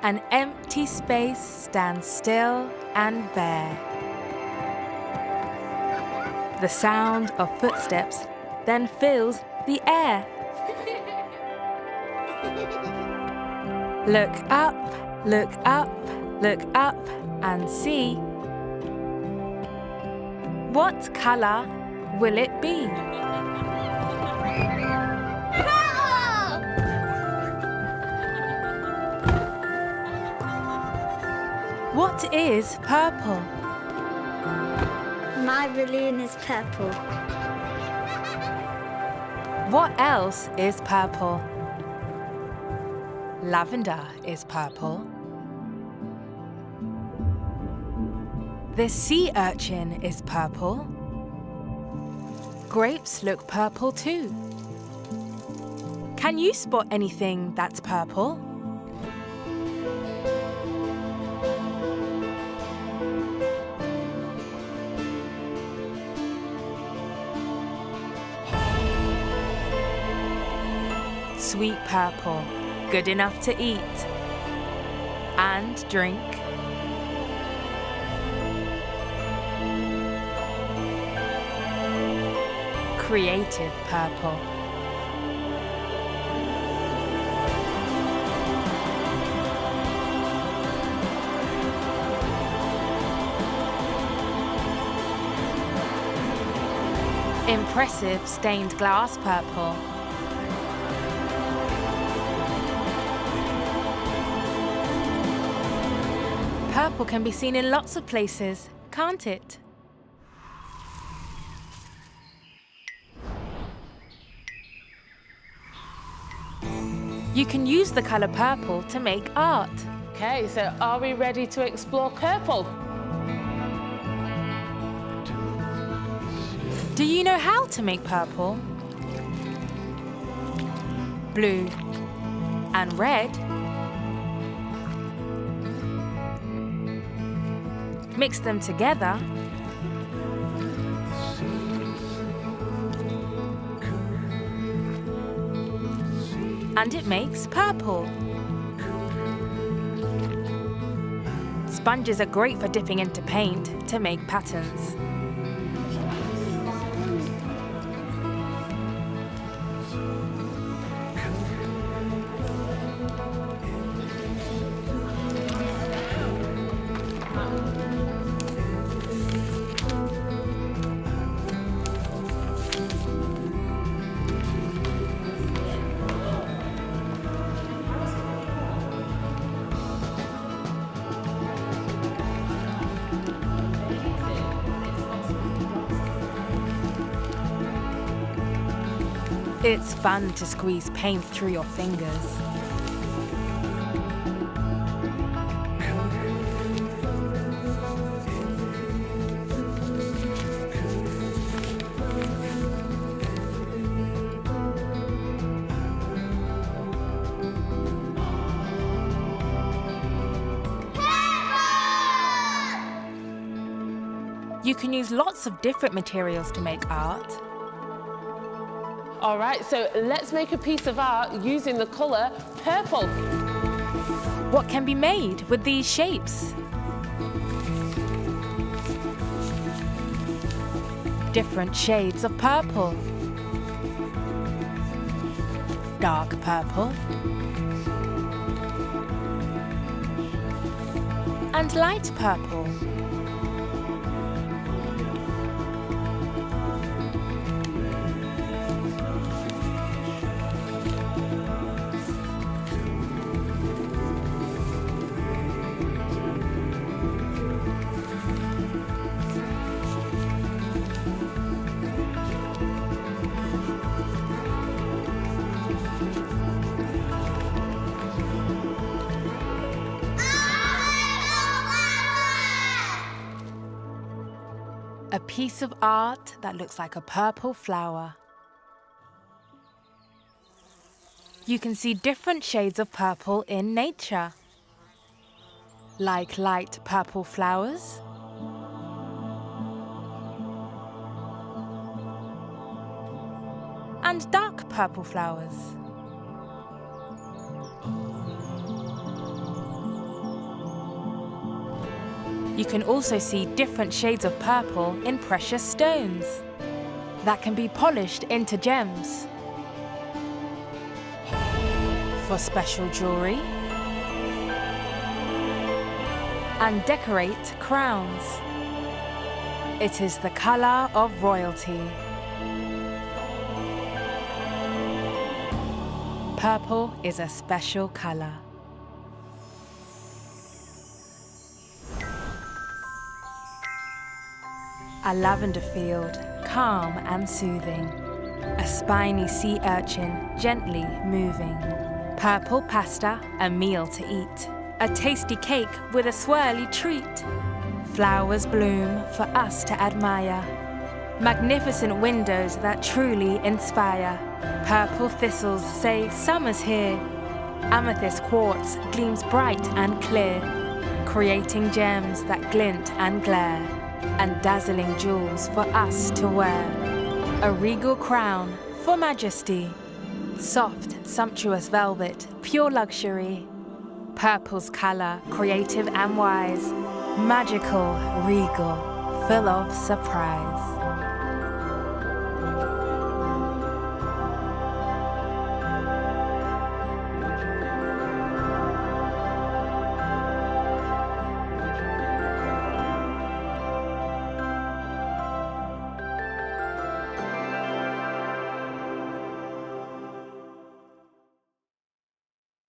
An empty space stands still and bare. The sound of footsteps then fills the air. Look up, look up, look up and see. What color will it be? What is purple? My balloon is purple. What else is purple? Lavender is purple. The sea urchin is purple. Grapes look purple too. Can you spot anything that's purple? Sweet purple, good enough to eat and drink. Creative purple. Impressive stained glass purple. Purple can be seen in lots of places, can't it? You can use the colour purple to make art. Okay, so are we ready to explore purple? Do you know how to make purple? Blue and red. Mix them together. And it makes purple. Sponges are great for dipping into paint to make patterns. It's fun to squeeze paint through your fingers. You can use lots of different materials to make art. All right, so let's make a piece of art using the colour purple. What can be made with these shapes? Different shades of purple. Dark purple. And light purple. A piece of art that looks like a purple flower. You can see different shades of purple in nature, like light purple flowers, and dark purple flowers. You can also see different shades of purple in precious stones that can be polished into gems for special jewelry and decorate crowns. It is the color of royalty. Purple is a special color. A lavender field, calm and soothing. A spiny sea urchin, gently moving. Purple pasta, a meal to eat. A tasty cake with a swirly treat. Flowers bloom for us to admire. Magnificent windows that truly inspire. Purple thistles say summer's here. Amethyst quartz gleams bright and clear, creating gems that glint and glare, and dazzling jewels for us to wear. A regal crown for majesty. Soft, sumptuous velvet, pure luxury. Purple's color, creative and wise. Magical, regal, full of surprise.